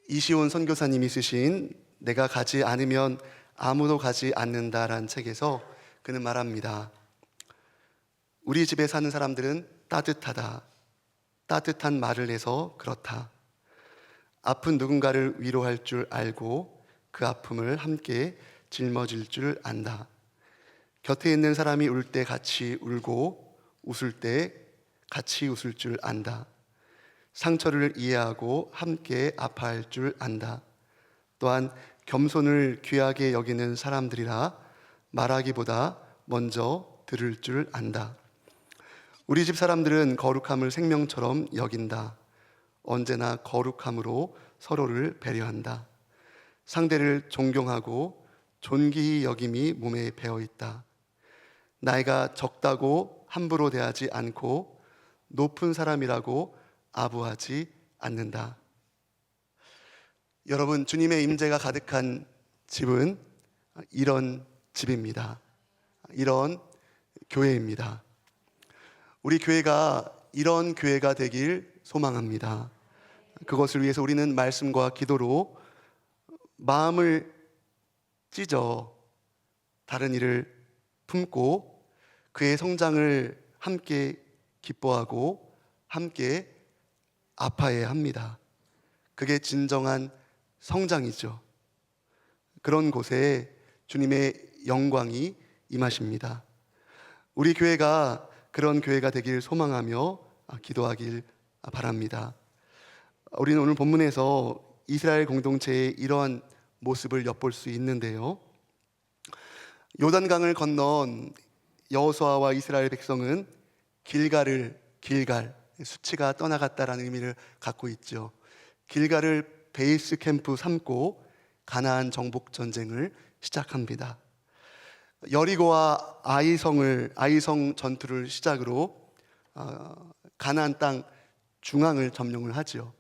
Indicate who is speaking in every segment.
Speaker 1: 이시온 선교사님이 쓰신 내가 가지 않으면 아무도 가지 않는다란 책에서 그는 말합니다. 우리 집에 사는 사람들은 따뜻하다. 따뜻한 말을 해서 그렇다. 아픈 누군가를 위로할 줄 알고 그 아픔을 함께 짊어질 줄 안다. 곁에 있는 사람이 울 때 같이 울고 웃을 때 같이 웃을 줄 안다. 상처를 이해하고 함께 아파할 줄 안다. 또한 겸손을 귀하게 여기는 사람들이라 말하기보다 먼저 들을 줄 안다. 우리 집 사람들은 거룩함을 생명처럼 여긴다. 언제나 거룩함으로 서로를 배려한다. 상대를 존경하고 존귀히 여김이 몸에 배어 있다. 나이가 적다고 함부로 대하지 않고 높은 사람이라고 아부하지 않는다. 여러분, 주님의 임재가 가득한 집은 이런 집입니다. 이런 교회입니다. 우리 교회가 이런 교회가 되길 소망합니다. 그것을 위해서 우리는 말씀과 기도로 마음을 찢어 다른 이를 품고 그의 성장을 함께 기뻐하고 함께 아파해야 합니다. 그게 진정한 성장이죠. 그런 곳에 주님의 영광이 임하십니다. 우리 교회가 그런 교회가 되길 소망하며 기도하길 바랍니다. 우리는 오늘 본문에서 이스라엘 공동체의 이러한 모습을 엿볼 수 있는데요. 요단강을 건넌 여호수아와 이스라엘 백성은 길갈, 수치가 떠나갔다라는 의미를 갖고 있죠. 길갈을 베이스 캠프 삼고 가나안 정복 전쟁을 시작합니다. 여리고와 아이성 전투를 시작으로 가나안 땅 중앙을 점령을 하죠.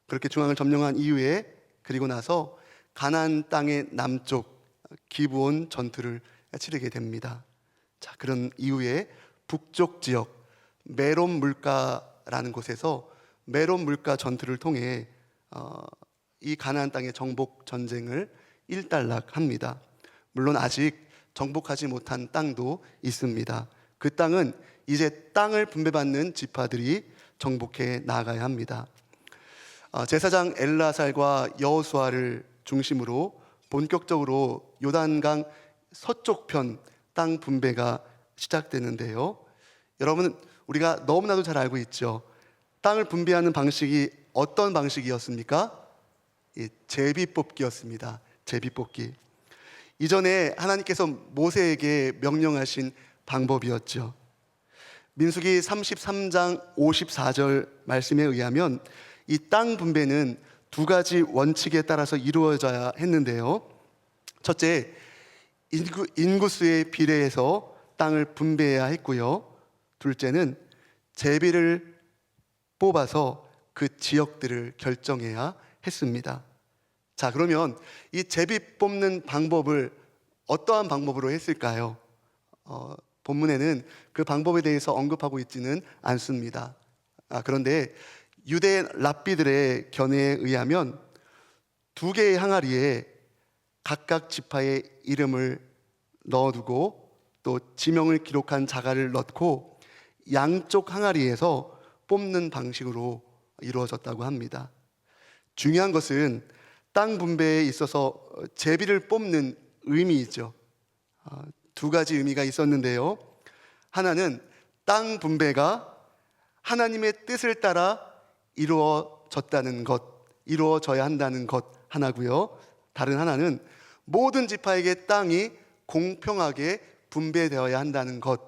Speaker 1: 그렇게 중앙을 점령한 이후에 그리고 나서 가나안 땅의 남쪽 기브온 전투를 치르게 됩니다. 자, 그런 이후에 북쪽 지역 메론 물가라는 곳에서 메론 물가 전투를 통해 이 가나안 땅의 정복 전쟁을 일단락합니다. 물론 아직 정복하지 못한 땅도 있습니다. 그 땅은 이제 땅을 분배받는 지파들이 정복해 나가야 합니다. 제사장 엘라살과 여호수아를 중심으로 본격적으로 요단강 서쪽 편 땅 분배가 시작되는데요. 여러분, 우리가 너무나도 잘 알고 있죠. 땅을 분배하는 방식이 어떤 방식이었습니까? 제비뽑기였습니다. 제비뽑기. 이전에 하나님께서 모세에게 명령하신 방법이었죠. 민수기 33장 54절 말씀에 의하면 이 땅 분배는 두 가지 원칙에 따라서 이루어져야 했는데요. 첫째, 인구수에 비례해서 땅을 분배해야 했고요. 둘째는 제비를 뽑아서 그 지역들을 결정해야 했습니다. 자, 그러면 이 제비 뽑는 방법을 어떠한 방법으로 했을까요? 본문에는 그 방법에 대해서 언급하고 있지는 않습니다. 그런데 유대 랍비들의 견해에 의하면 두 개의 항아리에 각각 지파의 이름을 넣어두고 또 지명을 기록한 자갈을 넣고 양쪽 항아리에서 뽑는 방식으로 이루어졌다고 합니다. 중요한 것은 땅 분배에 있어서 제비를 뽑는 의미이죠. 두 가지 의미가 있었는데요. 하나는 땅 분배가 하나님의 뜻을 따라 이루어졌다는 것, 이루어져야 한다는 것 하나고요. 다른 하나는 모든 지파에게 땅이 공평하게 분배되어야 한다는 것,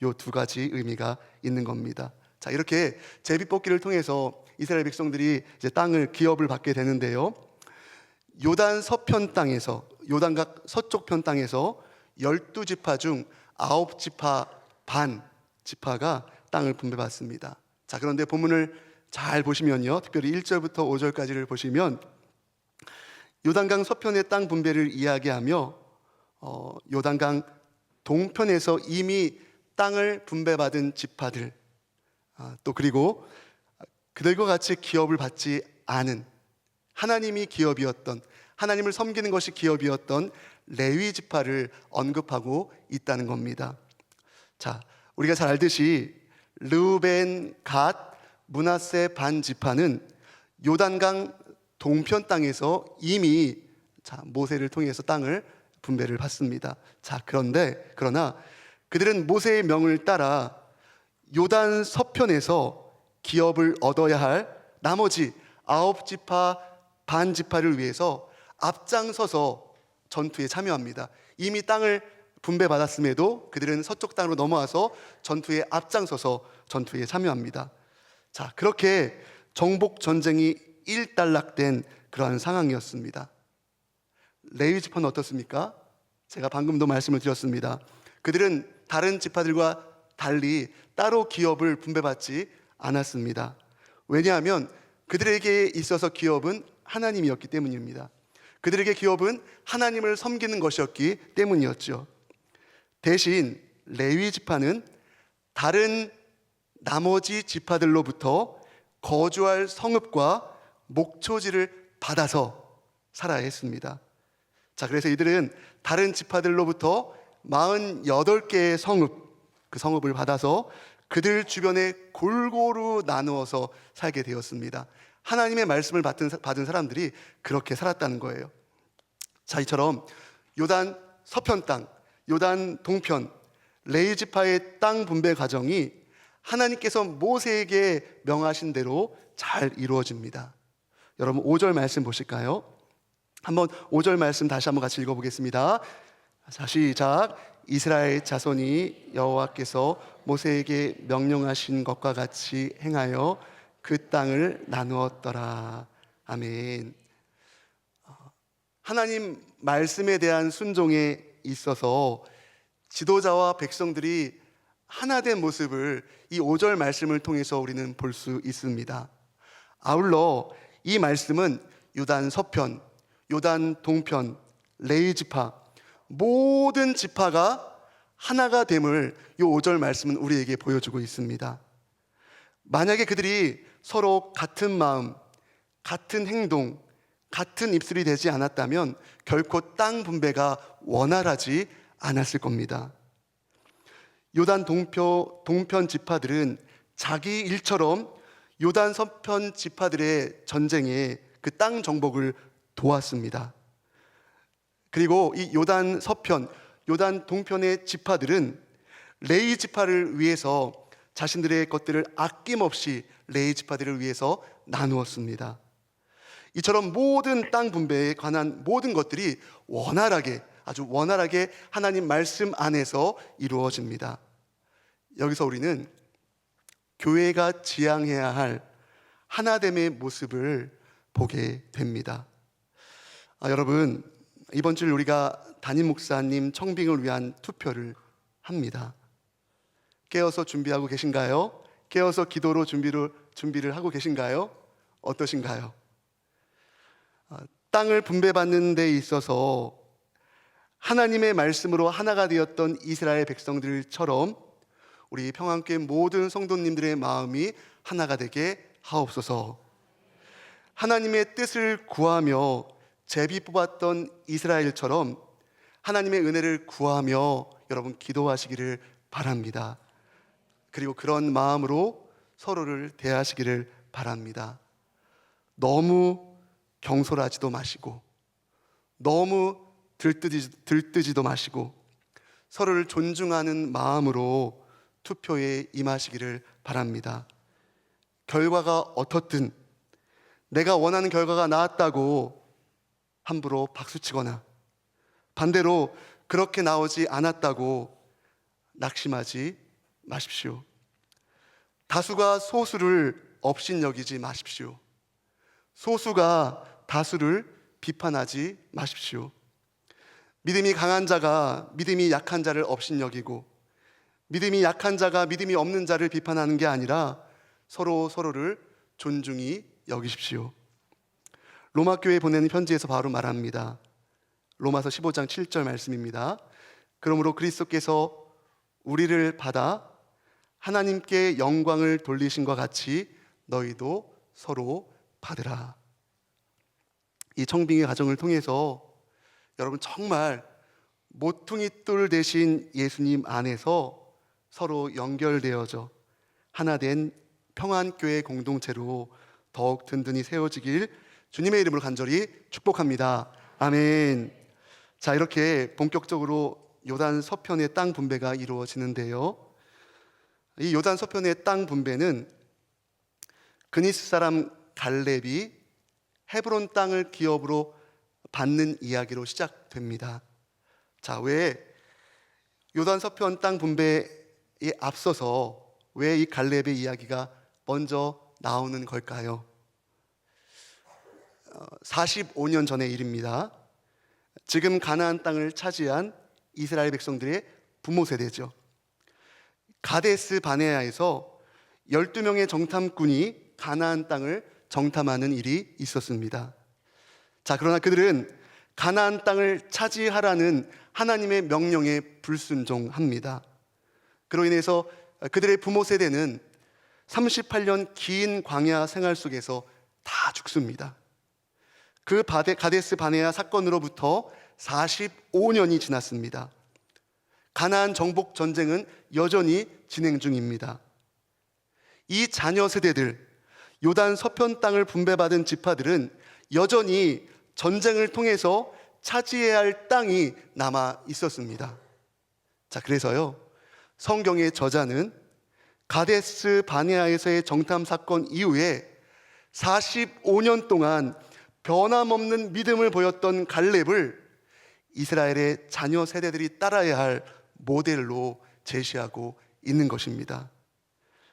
Speaker 1: 이 두 가지 의미가 있는 겁니다. 자, 이렇게 제비 뽑기를 통해서 이스라엘 백성들이 이제 땅을 기업을 받게 되는데요. 요단 서편 땅에서, 요단강 서쪽 편 땅에서 12지파 중 9지파 반 지파가 땅을 분배받습니다. 자, 그런데 본문을 잘 보시면요, 특별히 1절부터 5절까지를 보시면 요단강 서편의 땅 분배를 이야기하며 요단강 동편에서 이미 땅을 분배받은 지파들, 또 그리고 그들과 같이 기업을 받지 않은 하나님이 기업이었던, 하나님을 섬기는 것이 기업이었던 레위 지파를 언급하고 있다는 겁니다. 자, 우리가 잘 알듯이 르우벤, 갓, 므낫세 반 지파는 요단강 동편 땅에서 이미 모세를 통해서 땅을 분배를 받습니다. 그러나 그들은 모세의 명을 따라 요단 서편에서 기업을 얻어야 할 나머지 9지파 반 지파를 위해서 앞장서서 전투에 참여합니다. 이미 땅을 분배받았음에도 그들은 서쪽 땅으로 넘어와서 전투에 앞장서서 전투에 참여합니다. 자, 그렇게 정복 전쟁이 일단락된 그러한 상황이었습니다. 레위 지파는 어떻습니까? 제가 방금도 말씀을 드렸습니다. 그들은 다른 지파들과 달리 따로 기업을 분배받지 않았습니다. 왜냐하면 그들에게 있어서 기업은 하나님이었기 때문입니다. 그들에게 기업은 하나님을 섬기는 것이었기 때문이었죠. 대신 레위 지파는 다른 나머지 지파들로부터 거주할 성읍과 목초지를 받아서 살아야 했습니다. 자, 그래서 이들은 다른 지파들로부터 48개의 성읍, 그 성읍을 받아서 그들 주변에 골고루 나누어서 살게 되었습니다. 하나님의 말씀을 받은 사람들이 그렇게 살았다는 거예요. 자, 이처럼 요단 서편 땅, 요단 동편, 레위 지파의 땅 분배 과정이 하나님께서 모세에게 명하신 대로 잘 이루어집니다. 여러분 5절 말씀 보실까요? 한번 5절 말씀 다시 한번 같이 읽어보겠습니다. 자, 시작. 이스라엘 자손이 여호와께서 모세에게 명령하신 것과 같이 행하여 그 땅을 나누었더라. 아멘. 하나님 말씀에 대한 순종에 있어서 지도자와 백성들이 하나된 모습을 이 5절 말씀을 통해서 우리는 볼 수 있습니다. 아울러 이 말씀은 요단 서편, 요단 동편, 레위 지파 모든 지파가 하나가 됨을 이 5절 말씀은 우리에게 보여주고 있습니다. 만약에 그들이 서로 같은 마음, 같은 행동, 같은 입술이 되지 않았다면 결코 땅 분배가 원활하지 않았을 겁니다. 요단 동편 지파들은 자기 일처럼 요단 서편 지파들의 전쟁에 그 땅 정복을 도왔습니다. 그리고 이 요단 서편, 요단 동편의 지파들은 레위 지파를 위해서 자신들의 것들을 아낌없이 레위 지파들을 위해서 나누었습니다. 이처럼 모든 땅 분배에 관한 모든 것들이 원활하게, 아주 원활하게 하나님 말씀 안에서 이루어집니다. 여기서 우리는 교회가 지향해야 할 하나됨의 모습을 보게 됩니다. 여러분, 이번 주 우리가 담임 목사님 청빙을 위한 투표를 합니다. 깨어서 준비하고 계신가요? 깨어서 기도로 준비를 하고 계신가요? 어떠신가요? 땅을 분배받는 데 있어서 하나님의 말씀으로 하나가 되었던 이스라엘 백성들처럼 우리 평안교회 모든 성도님들의 마음이 하나가 되게 하옵소서. 하나님의 뜻을 구하며 제비 뽑았던 이스라엘처럼 하나님의 은혜를 구하며 여러분 기도하시기를 바랍니다. 그리고 그런 마음으로 서로를 대하시기를 바랍니다. 너무 경솔하지도 마시고 너무 들뜨지도 마시고 서로를 존중하는 마음으로 투표에 임하시기를 바랍니다. 결과가 어떻든 내가 원하는 결과가 나왔다고 함부로 박수치거나 반대로 그렇게 나오지 않았다고 낙심하지 마십시오. 다수가 소수를 업신여기지 마십시오. 소수가 다수를 비판하지 마십시오. 믿음이 강한 자가 믿음이 약한 자를 업신여기고 믿음이 약한 자가 믿음이 없는 자를 비판하는 게 아니라 서로를 존중히 여기십시오. 로마 교회에 보내는 편지에서 바로 말합니다. 로마서 15장 7절 말씀입니다. 그러므로 그리스도께서 우리를 받아 하나님께 영광을 돌리신 것 같이 너희도 서로 받으라. 이 청빙의 과정을 통해서 여러분 정말 모퉁이 돌 대신 예수님 안에서 서로 연결되어져 하나 된 평안교회 공동체로 더욱 든든히 세워지길 주님의 이름으로 간절히 축복합니다. 아멘. 자, 이렇게 본격적으로 요단 서편의 땅 분배가 이루어지는데요, 이 요단 서편의 땅 분배는 그니스 사람 갈렙이 헤브론 땅을 기업으로 받는 이야기로 시작됩니다. 자, 왜 요단 서편 땅 분배에 앞서서 왜 이 갈렙의 이야기가 먼저 나오는 걸까요? 45년 전의 일입니다. 지금 가나안 땅을 차지한 이스라엘 백성들의 부모 세대죠. 가데스 바네아에서 12명의 정탐꾼이 가나안 땅을 정탐하는 일이 있었습니다. 자, 그러나 그들은 가나안 땅을 차지하라는 하나님의 명령에 불순종합니다. 그로 인해서 그들의 부모 세대는 38년 긴 광야 생활 속에서 다 죽습니다. 그 가데스 바네아 사건으로부터 45년이 지났습니다. 가나안 정복 전쟁은 여전히 진행 중입니다. 이 자녀 세대들, 요단 서편 땅을 분배받은 지파들은 여전히 전쟁을 통해서 차지해야 할 땅이 남아 있었습니다. 자, 그래서요, 성경의 저자는 가데스 바네아에서의 정탐 사건 이후에 45년 동안 변함없는 믿음을 보였던 갈렙을 이스라엘의 자녀 세대들이 따라야 할 모델로 제시하고 있는 것입니다.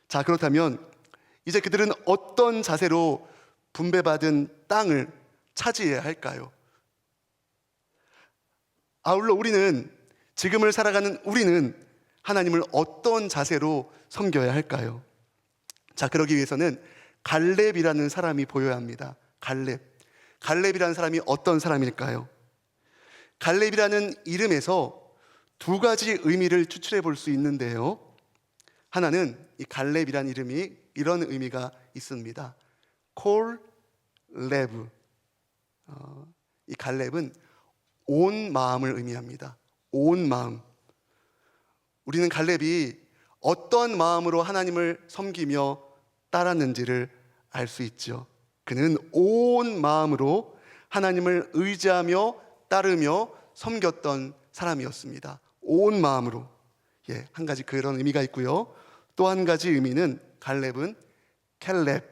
Speaker 1: 자, 그렇다면 이제 그들은 어떤 자세로 분배받은 땅을 차지해야 할까요? 아울러 우리는, 지금을 살아가는 우리는 하나님을 어떤 자세로 섬겨야 할까요? 자, 그러기 위해서는 갈렙이라는 사람이 보여야 합니다. 갈렙이라는 사람이 어떤 사람일까요? 갈렙이라는 이름에서 두 가지 의미를 추출해 볼 수 있는데요, 하나는 이 갈렙이라는 이름이 이런 의미가 있습니다. 콜 레브. 이 갈렙은 온 마음을 의미합니다. 온 마음. 우리는 갈렙이 어떤 마음으로 하나님을 섬기며 따랐는지를 알 수 있죠. 그는 온 마음으로 하나님을 의지하며 따르며 섬겼던 사람이었습니다. 온 마음으로. 한 가지 그런 의미가 있고요. 또 한 가지 의미는 갈렙은 켈렙,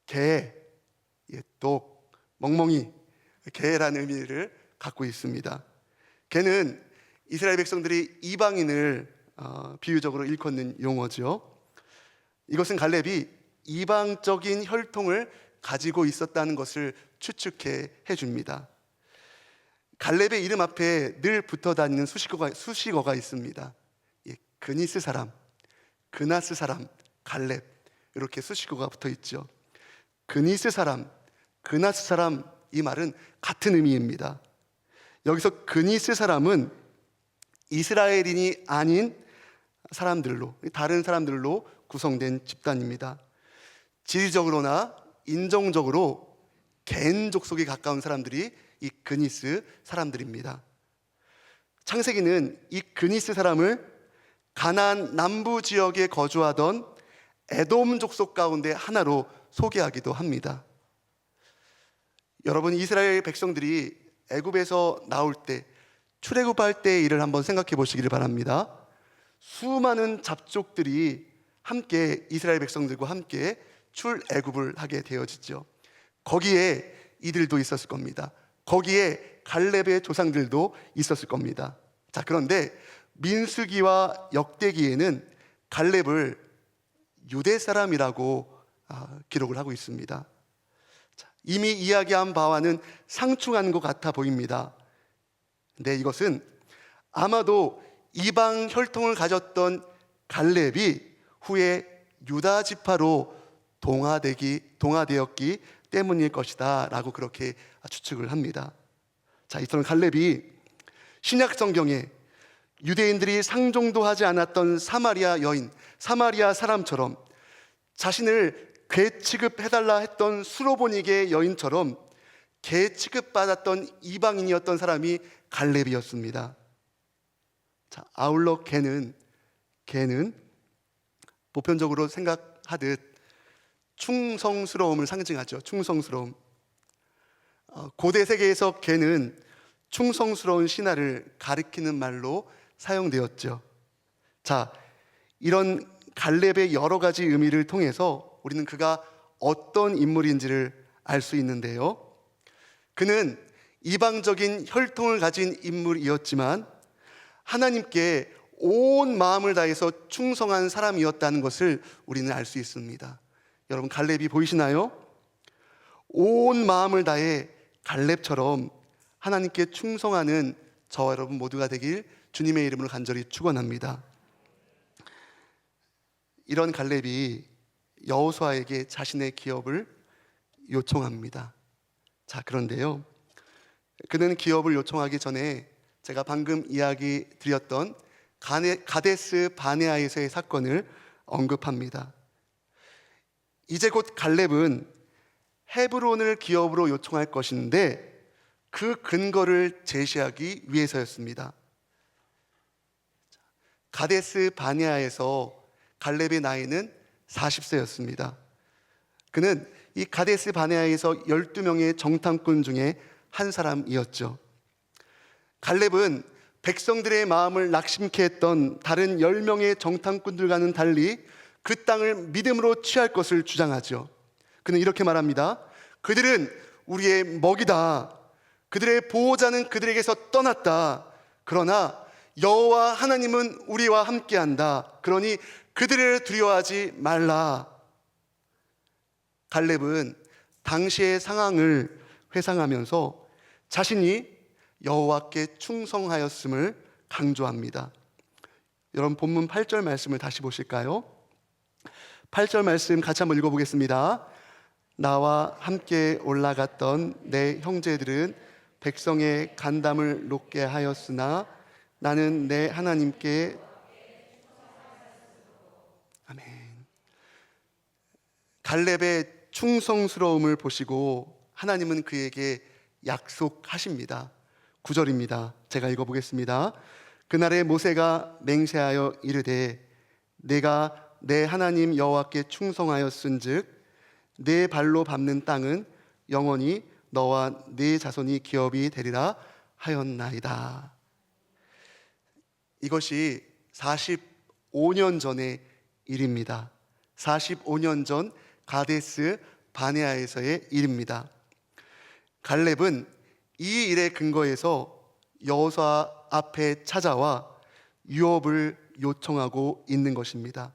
Speaker 1: 개, 독, 멍멍이, 개라는 의미를 갖고 있습니다. 개는 이스라엘 백성들이 이방인을 비유적으로 일컫는 용어죠. 이것은 갈렙이 이방적인 혈통을 가지고 있었다는 것을 추측해 줍니다. 갈렙의 이름 앞에 늘 붙어 다니는 수식어가 있습니다. 그니스 사람, 그나스 사람, 갈렙, 이렇게 수식어가 붙어 있죠. 그니스 사람, 그나스 사람, 이 말은 같은 의미입니다. 여기서 그니스 사람은 이스라엘인이 아닌 사람들로, 다른 사람들로 구성된 집단입니다. 지리적으로나 인종적으로 겐 족속에 가까운 사람들이 이 그니스 사람들입니다. 창세기는 이 그니스 사람을 가나안 남부 지역에 거주하던 에돔 족속 가운데 하나로 소개하기도 합니다. 여러분, 이스라엘 백성들이 애굽에서 나올 때, 출애굽할 때의 일을 한번 생각해 보시기를 바랍니다. 수많은 잡족들이 함께 이스라엘 백성들과 함께 출애굽을 하게 되어지죠. 거기에 이들도 있었을 겁니다. 거기에 갈렙의 조상들도 있었을 겁니다. 자, 그런데 민수기와 역대기에는 갈렙을 유대 사람이라고 기록을 하고 있습니다. 자, 이미 이야기한 바와는 상충한 것 같아 보입니다. 근데 이것은 아마도 이방 혈통을 가졌던 갈렙이 후에 유다 지파로 동화되었기 때문일 것이다 라고 그렇게 추측을 합니다. 자, 이처럼 갈렙이 신약 성경에 유대인들이 상종도 하지 않았던 사마리아 여인, 사마리아 사람처럼, 자신을 괴 취급해달라 했던 수로보니게 여인처럼 개 취급받았던 이방인이었던 사람이 갈렙이었습니다. 자, 아울러 개는 보편적으로 생각하듯 충성스러움을 상징하죠. 충성스러움. 고대 세계에서 개는 충성스러운 신하를 가리키는 말로 사용되었죠. 자, 이런 갈렙의 여러 가지 의미를 통해서 우리는 그가 어떤 인물인지를 알 수 있는데요. 그는 이방적인 혈통을 가진 인물이었지만 하나님께 온 마음을 다해서 충성한 사람이었다는 것을 우리는 알 수 있습니다. 여러분, 갈렙이 보이시나요? 온 마음을 다해 갈렙처럼 하나님께 충성하는 저와 여러분 모두가 되길 주님의 이름으로 간절히 축원합니다. 이런 갈렙이 여호수아에게 자신의 기업을 요청합니다. 자, 그런데요, 그는 기업을 요청하기 전에 제가 방금 이야기 드렸던 가데스 바네아에서의 사건을 언급합니다. 이제 곧 갈렙은 헤브론을 기업으로 요청할 것인데 그 근거를 제시하기 위해서였습니다. 가데스 바네아에서 갈렙의 나이는 40세였습니다. 그는 이 가데스 바네아에서 12명의 정탐꾼 중에 한 사람이었죠. 갈렙은 백성들의 마음을 낙심케 했던 다른 10명의 정탐꾼들과는 달리 그 땅을 믿음으로 취할 것을 주장하죠. 그는 이렇게 말합니다. 그들은 우리의 먹이다. 그들의 보호자는 그들에게서 떠났다. 그러나 여호와 하나님은 우리와 함께한다. 그러니 그들을 두려워하지 말라. 갈렙은 당시의 상황을 회상하면서 자신이 여호와께 충성하였음을 강조합니다. 여러분, 본문 8절 말씀을 다시 보실까요? 8절 말씀 같이 한번 읽어보겠습니다. 나와 함께 올라갔던 내 형제들은 백성의 간담을 높게 하였으나 나는 내 하나님께 아멘. 갈렙의 충성스러움을 보시고 하나님은 그에게 약속하십니다. 9절입니다. 제가 읽어보겠습니다. 그날에 모세가 맹세하여 이르되 내가 내 하나님 여호와께 충성하였은즉 내 발로 밟는 땅은 영원히 너와 네 자손이 기업이 되리라 하였나이다. 이것이 45년 전의 일입니다. 45년 전 가데스 바네아에서의 일입니다. 갈렙은 이 일의 근거에서 여호수아 앞에 찾아와 유업을 요청하고 있는 것입니다.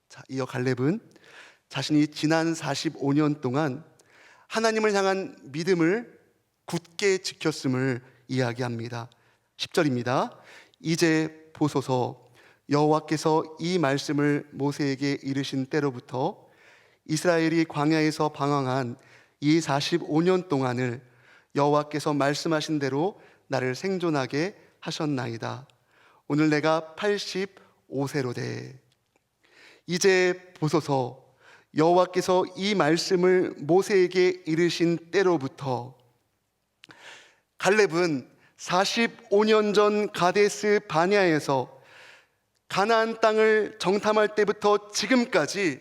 Speaker 1: 자, 이어 갈렙은 자신이 지난 45년 동안 하나님을 향한 믿음을 굳게 지켰음을 이야기합니다. 10절입니다. 이제 보소서 여호와께서 이 말씀을 모세에게 이르신 때로부터 이스라엘이 광야에서 방황한 이 45년 동안을 여호와께서 말씀하신 대로 나를 생존하게 하셨나이다. 오늘 내가 85세로 돼. 이제 보소서 여호와께서 이 말씀을 모세에게 이르신 때로부터. 갈렙은 45년 전 가데스 바네아에서 가나안 땅을 정탐할 때부터 지금까지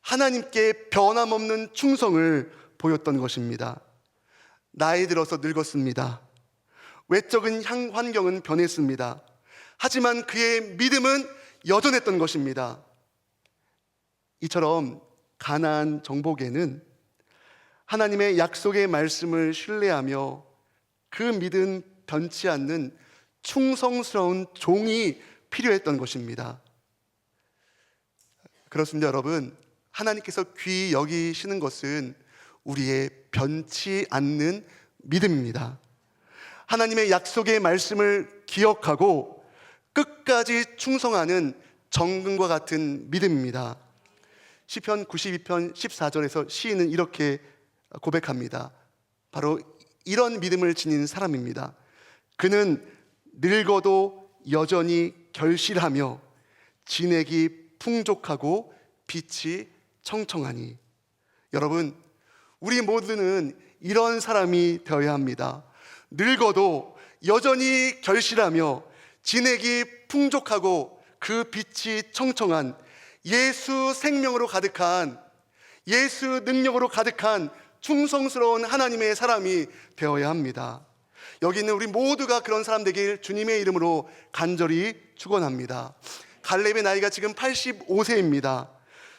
Speaker 1: 하나님께 변함없는 충성을 보였던 것입니다. 나이 들어서 늙었습니다. 외적인 환경은 변했습니다. 하지만 그의 믿음은 여전했던 것입니다. 이처럼 가나안 정복에는 하나님의 약속의 말씀을 신뢰하며 그 믿음 변치 않는 충성스러운 종이 필요했던 것입니다. 그렇습니다, 여러분. 하나님께서 귀히 여기시는 것은 우리의 변치 않는 믿음입니다. 하나님의 약속의 말씀을 기억하고 끝까지 충성하는 정금과 같은 믿음입니다. 시편 92편 14절에서 시인은 이렇게 고백합니다. 바로 이런 믿음을 지닌 사람입니다. 그는 늙어도 여전히 결실하며 진액이 풍족하고 빛이 청청하니. 여러분, 우리 모두는 이런 사람이 되어야 합니다. 늙어도 여전히 결실하며 진액이 풍족하고 그 빛이 청청한 예수 생명으로 가득한, 예수 능력으로 가득한 충성스러운 하나님의 사람이 되어야 합니다. 여기 있는 우리 모두가 그런 사람 되길 주님의 이름으로 간절히 축원합니다. 갈렙의 나이가 지금 85세입니다.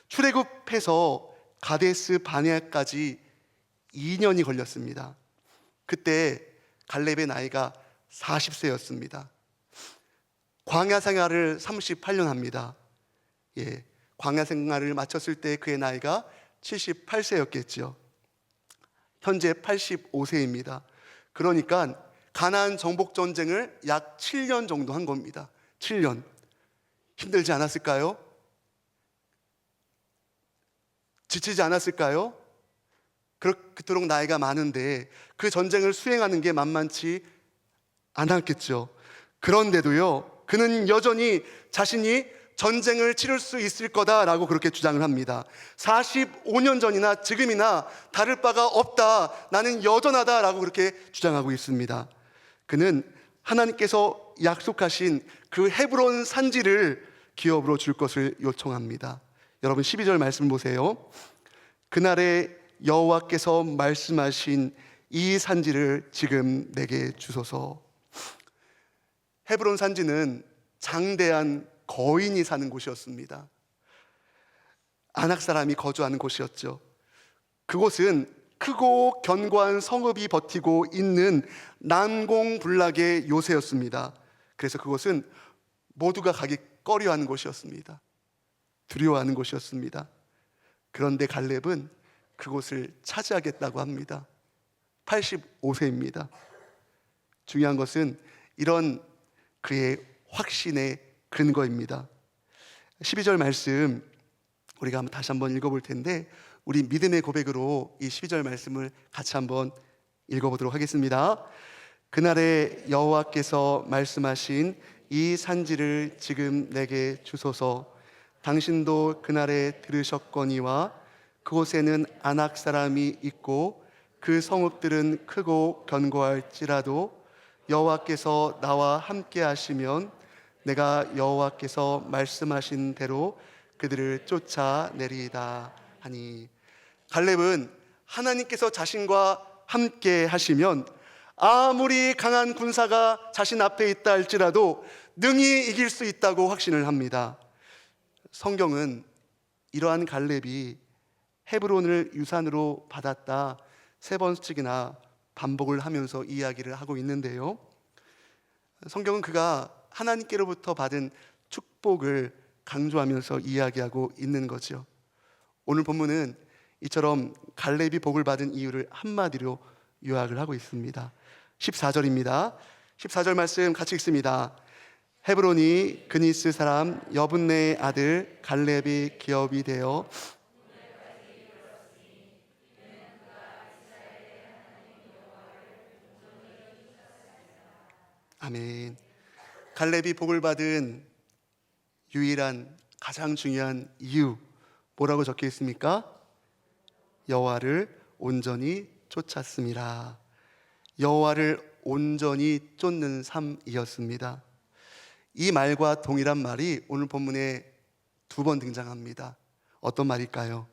Speaker 1: 출애굽해서 가데스 바네아까지 2년이 걸렸습니다. 그때 갈렙의 나이가 40세였습니다. 광야 생활을 38년 합니다. 광야 생활을 마쳤을 때 그의 나이가 78세였겠죠. 현재 85세입니다. 그러니까 가나안 정복 전쟁을 약 7년 정도 한 겁니다. 7년. 힘들지 않았을까요? 지치지 않았을까요? 그토록 나이가 많은데 그 전쟁을 수행하는 게 만만치 않았겠죠. 그런데도요, 그는 여전히 자신이 전쟁을 치를 수 있을 거다라고 그렇게 주장을 합니다. 45년 전이나 지금이나 다를 바가 없다, 나는 여전하다라고 그렇게 주장하고 있습니다. 그는 하나님께서 약속하신 그 헤브론 산지를 기업으로 줄 것을 요청합니다. 여러분 12절 말씀 보세요. 그날에 여호와께서 말씀하신 이 산지를 지금 내게 주소서. 헤브론 산지는 장대한 거인이 사는 곳이었습니다. 아낙 사람이 거주하는 곳이었죠. 그곳은 크고 견고한 성읍이 버티고 있는 난공불락의 요새였습니다. 그래서 그곳은 모두가 가기 꺼려하는 곳이었습니다. 두려워하는 곳이었습니다. 그런데 갈렙은 그곳을 차지하겠다고 합니다. 85세입니다. 중요한 것은 이런 그의 확신의 근거입니다. 12절 말씀 우리가 다시 한번 읽어볼 텐데, 우리 믿음의 고백으로 이 12절 말씀을 같이 한번 읽어보도록 하겠습니다. 그날에 여호와께서 말씀하신 이 산지를 지금 내게 주소서. 당신도 그날에 들으셨거니와 그곳에는 아낙 사람이 있고 그 성읍들은 크고 견고할지라도 여호와께서 나와 함께 하시면 내가 여호와께서 말씀하신 대로 그들을 쫓아내리이다 하니. 갈렙은 하나님께서 자신과 함께 하시면 아무리 강한 군사가 자신 앞에 있다 할지라도 능히 이길 수 있다고 확신을 합니다. 성경은 이러한 갈렙이 헤브론을 유산으로 받았다 3번씩이나 반복을 하면서 이야기를 하고 있는데요, 성경은 그가 하나님께로부터 받은 축복을 강조하면서 이야기하고 있는 거죠. 오늘 본문은 이처럼 갈렙이 복을 받은 이유를 한마디로 요약을 하고 있습니다. 14절입니다. 14절 말씀 같이 읽습니다. 헤브론이 그니스 사람 여분네의 아들 갈렙이 기업이 되어 아멘. 갈렙이 복을 받은 유일한 가장 중요한 이유 뭐라고 적혀 있습니까? 여호와를 온전히 쫓았습니다. 여호와를 온전히 쫓는 삶이었습니다. 이 말과 동일한 말이 오늘 본문에 2번 등장합니다. 어떤 말일까요?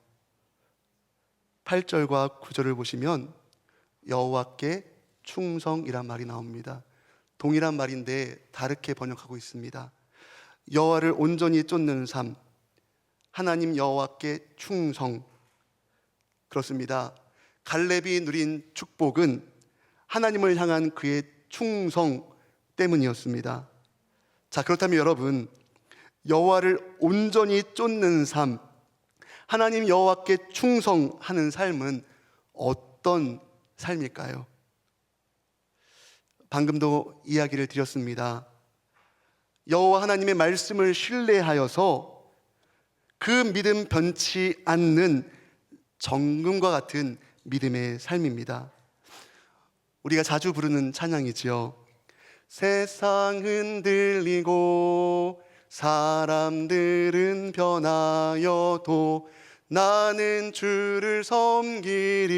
Speaker 1: 8절과 9절을 보시면 여호와께 충성이란 말이 나옵니다. 동일한 말인데 다르게 번역하고 있습니다. 여호와를 온전히 쫓는 삶, 하나님 여호와께 충성. 그렇습니다. 갈렙이 누린 축복은 하나님을 향한 그의 충성 때문이었습니다. 자, 그렇다면 여러분, 여호와를 온전히 쫓는 삶, 하나님 여호와께 충성하는 삶은 어떤 삶일까요? 방금도 이야기를 드렸습니다. 여호와 하나님의 말씀을 신뢰하여서 그 믿음 변치 않는 정금과 같은 믿음의 삶입니다. 우리가 자주 부르는 찬양이지요. 세상 흔들리고 사람들은 변하여도 나는 주를 섬기리.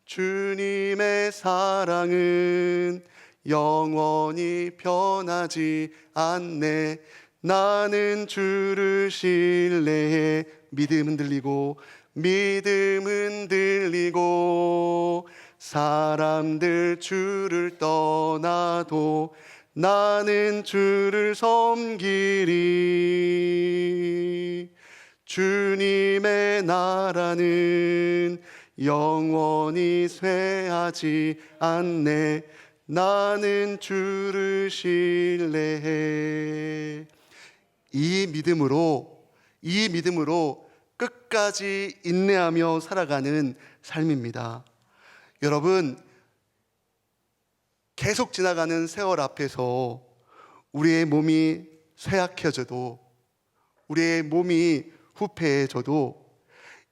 Speaker 1: 주님의 사랑은 영원히 변하지 않네. 나는 주를 신뢰해. 믿음 흔들리고 사람들 주를 떠나도 나는 주를 섬기리. 주님의 나라는 영원히 쇠하지 않네. 나는 주를 신뢰해. 이 믿음으로 끝까지 인내하며 살아가는 삶입니다. 여러분, 계속 지나가는 세월 앞에서 우리의 몸이 쇠약해져도, 우리의 몸이 후패해져도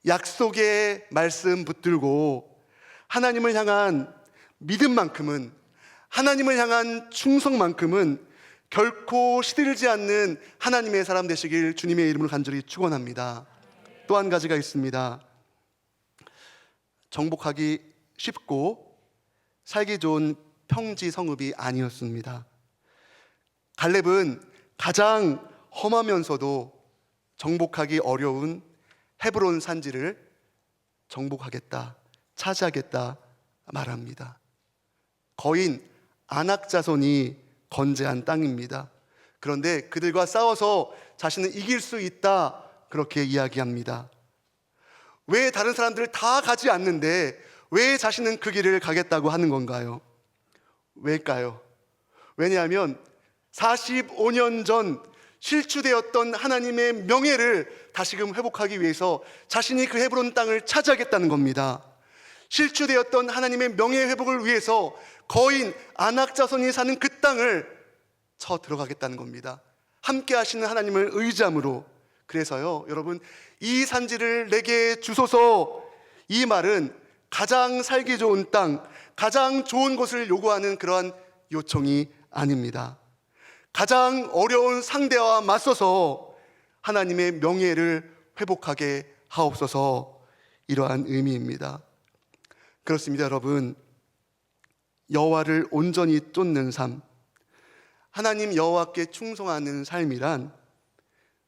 Speaker 1: 약속의 말씀 붙들고 하나님을 향한 믿음만큼은, 하나님을 향한 충성만큼은 결코 시들지 않는 하나님의 사람 되시길 주님의 이름으로 간절히 축원합니다. 또 한 가지가 있습니다. 정복하기 쉽고 살기 좋은 평지 성읍이 아니었습니다. 갈렙은 가장 험하면서도 정복하기 어려운 헤브론 산지를 정복하겠다, 차지하겠다 말합니다. 거인 아낙 자손이 건재한 땅입니다. 그런데 그들과 싸워서 자신은 이길 수 있다, 그렇게 이야기합니다. 왜 다른 사람들을 다 가지 않는데 왜 자신은 그 길을 가겠다고 하는 건가요? 왜일까요? 왜냐하면 45년 전 실추되었던 하나님의 명예를 다시금 회복하기 위해서 자신이 그 헤브론 땅을 차지하겠다는 겁니다. 실추되었던 하나님의 명예 회복을 위해서 거인 아낙 자손이 사는 그 땅을 쳐 들어가겠다는 겁니다. 함께 하시는 하나님을 의지함으로. 그래서요, 여러분, 이 산지를 내게 주소서, 이 말은 가장 살기 좋은 땅, 가장 좋은 곳을 요구하는 그러한 요청이 아닙니다. 가장 어려운 상대와 맞서서 하나님의 명예를 회복하게 하옵소서, 이러한 의미입니다. 그렇습니다. 여러분, 여호와를 온전히 쫓는 삶, 하나님 여호와께 충성하는 삶이란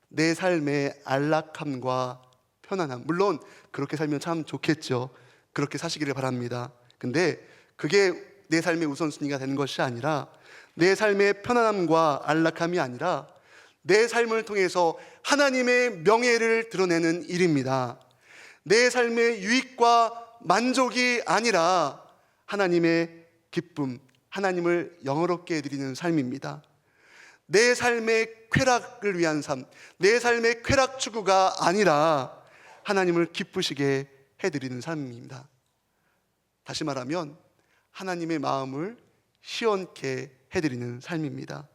Speaker 1: 내 삶의 안락함과 편안함, 물론 그렇게 살면 참 좋겠죠. 그렇게 사시기를 바랍니다. 근데 그게 내 삶의 우선순위가 되는 것이 아니라, 내 삶의 편안함과 안락함이 아니라 내 삶을 통해서 하나님의 명예를 드러내는 일입니다. 내 삶의 유익과 만족이 아니라 하나님의 기쁨, 하나님을 영화롭게 해드리는 삶입니다. 내 삶의 쾌락을 위한 삶, 내 삶의 쾌락 추구가 아니라 하나님을 기쁘시게 해드리는 삶입니다. 다시 말하면 하나님의 마음을 시원케 해드리는 삶입니다.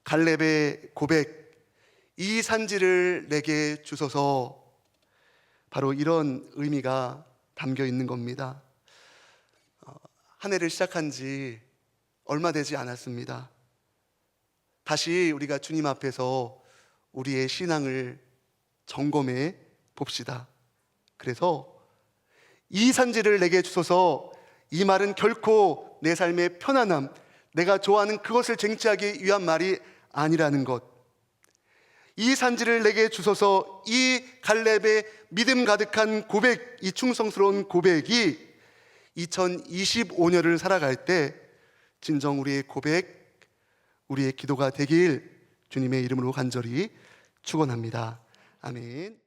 Speaker 1: 갈렙의 고백, 이 산지를 내게 주소서, 바로 이런 의미가 담겨 있는 겁니다. 한 해를 시작한 지 얼마 되지 않았습니다. 다시 우리가 주님 앞에서 우리의 신앙을 점검해 봅시다. 그래서 이 산지를 내게 주소서, 이 말은 결코 내 삶의 편안함, 내가 좋아하는 그것을 쟁취하기 위한 말이 아니라는 것. 이 산지를 내게 주소서, 이 갈렙의 믿음 가득한 고백, 이 충성스러운 고백이 2025년을 살아갈 때 진정 우리의 고백, 우리의 기도가 되길 주님의 이름으로 간절히 축원합니다. 아멘.